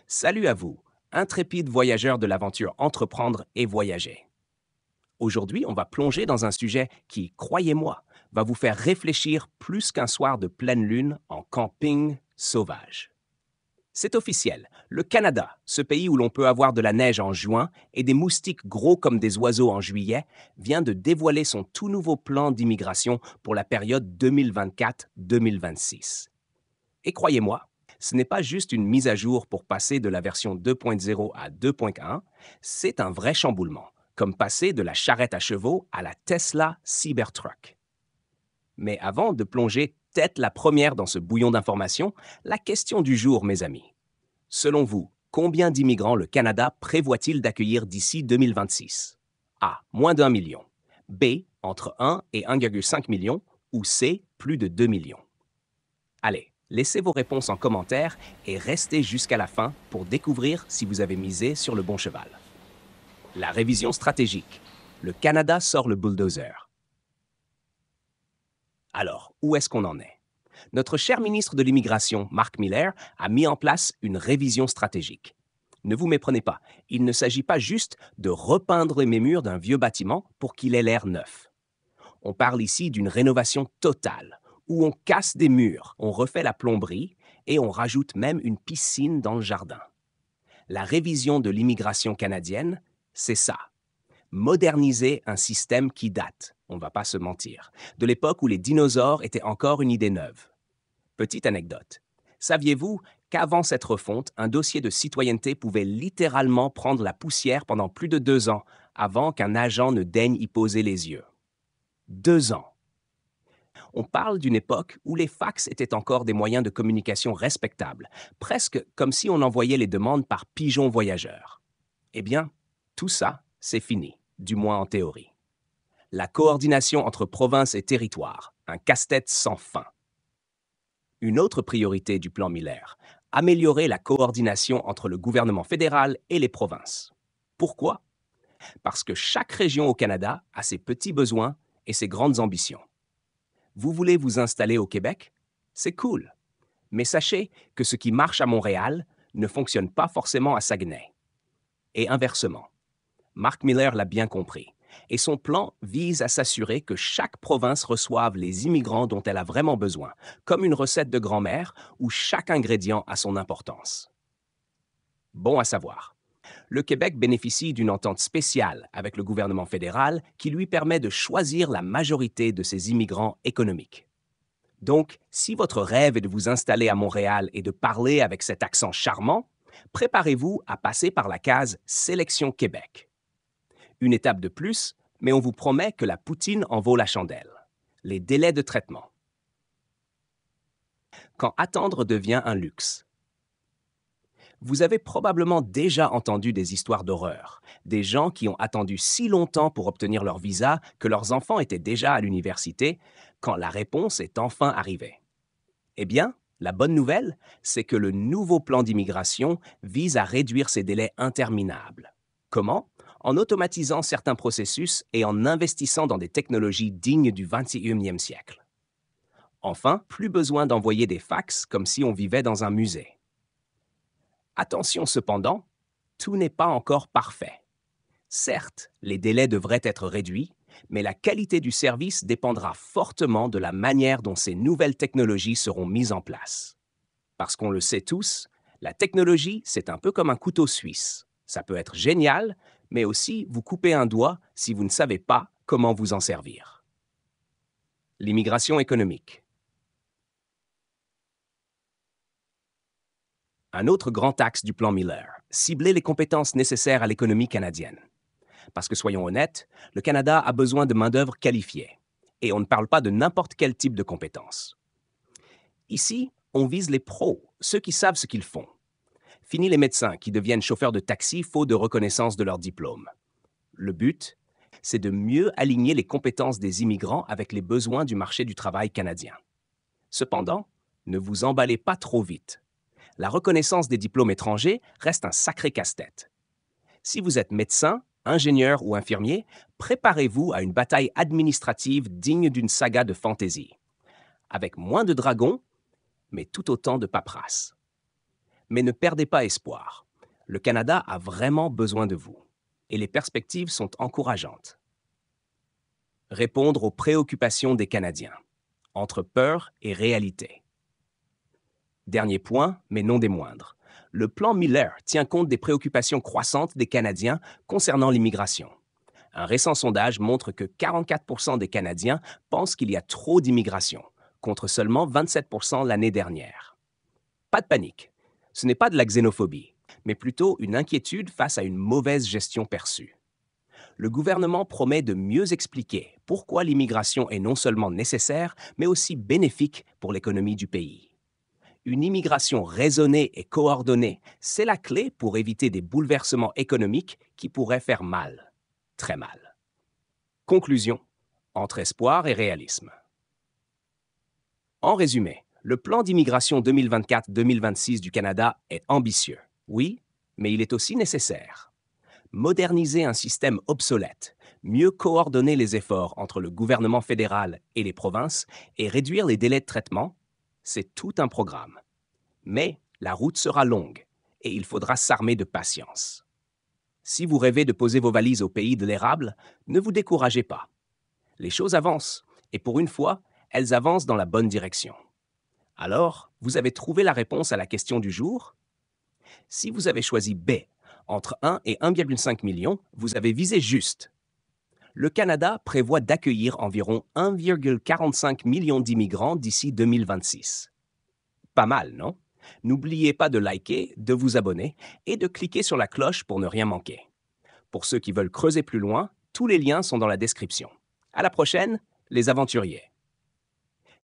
Salut à vous, intrépides voyageurs de l'aventure Entreprendre et Voyager. Aujourd'hui, on va plonger dans un sujet qui, croyez-moi, va vous faire réfléchir plus qu'un soir de pleine lune en camping sauvage. C'est officiel, le Canada, ce pays où l'on peut avoir de la neige en juin et des moustiques gros comme des oiseaux en juillet, vient de dévoiler son tout nouveau plan d'immigration pour la période 2024-2026. Et croyez-moi, ce n'est pas juste une mise à jour pour passer de la version 2.0 à 2.1, c'est un vrai chamboulement, comme passer de la charrette à chevaux à la Tesla Cybertruck. Mais avant de plonger tête la première dans ce bouillon d'informations, la question du jour, mes amis. Selon vous, combien d'immigrants le Canada prévoit-il d'accueillir d'ici 2026? A. Moins d'1 million. B. Entre 1 et 1,5 million. Ou C. Plus de 2 millions. Allez, laissez vos réponses en commentaire et restez jusqu'à la fin pour découvrir si vous avez misé sur le bon cheval. La révision stratégique. Le Canada sort le bulldozer. Alors, où est-ce qu'on en est? Notre cher ministre de l'Immigration, Mark Miller, a mis en place une révision stratégique. Ne vous méprenez pas, il ne s'agit pas juste de repeindre les murs d'un vieux bâtiment pour qu'il ait l'air neuf. On parle ici d'une rénovation totale, où on casse des murs, on refait la plomberie et on rajoute même une piscine dans le jardin. La révision de l'immigration canadienne, c'est ça. Moderniser un système qui date, on ne va pas se mentir, de l'époque où les dinosaures étaient encore une idée neuve. Petite anecdote. Saviez-vous qu'avant cette refonte, un dossier de citoyenneté pouvait littéralement prendre la poussière pendant plus de 2 ans avant qu'un agent ne daigne y poser les yeux? 2 ans. On parle d'une époque où les fax étaient encore des moyens de communication respectables, presque comme si on envoyait les demandes par pigeon voyageur. Eh bien, tout ça, c'est fini, du moins en théorie. La coordination entre provinces et territoires, un casse-tête sans fin. Une autre priorité du plan Miller, améliorer la coordination entre le gouvernement fédéral et les provinces. Pourquoi? Parce que chaque région au Canada a ses petits besoins et ses grandes ambitions. Vous voulez vous installer au Québec? C'est cool. Mais sachez que ce qui marche à Montréal ne fonctionne pas forcément à Saguenay. Et inversement. Mark Miller l'a bien compris. Et son plan vise à s'assurer que chaque province reçoive les immigrants dont elle a vraiment besoin, comme une recette de grand-mère où chaque ingrédient a son importance. Bon à savoir. Le Québec bénéficie d'une entente spéciale avec le gouvernement fédéral qui lui permet de choisir la majorité de ses immigrants économiques. Donc, si votre rêve est de vous installer à Montréal et de parler avec cet accent charmant, préparez-vous à passer par la case Sélection Québec. Une étape de plus, mais on vous promet que la poutine en vaut la chandelle. Les délais de traitement. Quand attendre devient un luxe. Vous avez probablement déjà entendu des histoires d'horreur, des gens qui ont attendu si longtemps pour obtenir leur visa que leurs enfants étaient déjà à l'université quand la réponse est enfin arrivée. Eh bien, la bonne nouvelle, c'est que le nouveau plan d'immigration vise à réduire ces délais interminables. Comment? En automatisant certains processus et en investissant dans des technologies dignes du 21e siècle. Enfin, plus besoin d'envoyer des fax comme si on vivait dans un musée. Attention cependant, tout n'est pas encore parfait. Certes, les délais devraient être réduits, mais la qualité du service dépendra fortement de la manière dont ces nouvelles technologies seront mises en place. Parce qu'on le sait tous, la technologie, c'est un peu comme un couteau suisse. Ça peut être génial, mais aussi vous couper un doigt si vous ne savez pas comment vous en servir. L'immigration économique. Un autre grand axe du plan Miller, cibler les compétences nécessaires à l'économie canadienne. Parce que soyons honnêtes, le Canada a besoin de main-d'œuvre qualifiée. Et on ne parle pas de n'importe quel type de compétences. Ici, on vise les pros, ceux qui savent ce qu'ils font. Fini les médecins qui deviennent chauffeurs de taxi faute de reconnaissance de leur diplôme. Le but, c'est de mieux aligner les compétences des immigrants avec les besoins du marché du travail canadien. Cependant, ne vous emballez pas trop vite. La reconnaissance des diplômes étrangers reste un sacré casse-tête. Si vous êtes médecin, ingénieur ou infirmier, préparez-vous à une bataille administrative digne d'une saga de fantasy. Avec moins de dragons, mais tout autant de paperasse. Mais ne perdez pas espoir. Le Canada a vraiment besoin de vous. Et les perspectives sont encourageantes. Répondre aux préoccupations des Canadiens, entre peur et réalité. Dernier point, mais non des moindres. Le plan Miller tient compte des préoccupations croissantes des Canadiens concernant l'immigration. Un récent sondage montre que 44% des Canadiens pensent qu'il y a trop d'immigration, contre seulement 27% l'année dernière. Pas de panique. Ce n'est pas de la xénophobie, mais plutôt une inquiétude face à une mauvaise gestion perçue. Le gouvernement promet de mieux expliquer pourquoi l'immigration est non seulement nécessaire, mais aussi bénéfique pour l'économie du pays. Une immigration raisonnée et coordonnée, c'est la clé pour éviter des bouleversements économiques qui pourraient faire mal, très mal. Conclusion, entre espoir et réalisme. En résumé, le plan d'immigration 2024-2026 du Canada est ambitieux, oui, mais il est aussi nécessaire. Moderniser un système obsolète, mieux coordonner les efforts entre le gouvernement fédéral et les provinces et réduire les délais de traitement, c'est tout un programme. Mais la route sera longue et il faudra s'armer de patience. Si vous rêvez de poser vos valises au pays de l'érable, ne vous découragez pas. Les choses avancent et pour une fois, elles avancent dans la bonne direction. Alors, vous avez trouvé la réponse à la question du jour? Si vous avez choisi B, entre 1 et 1,5 million, vous avez visé juste. Le Canada prévoit d'accueillir environ 1,45 million d'immigrants d'ici 2026. Pas mal, non? N'oubliez pas de liker, de vous abonner et de cliquer sur la cloche pour ne rien manquer. Pour ceux qui veulent creuser plus loin, tous les liens sont dans la description. À la prochaine, les aventuriers!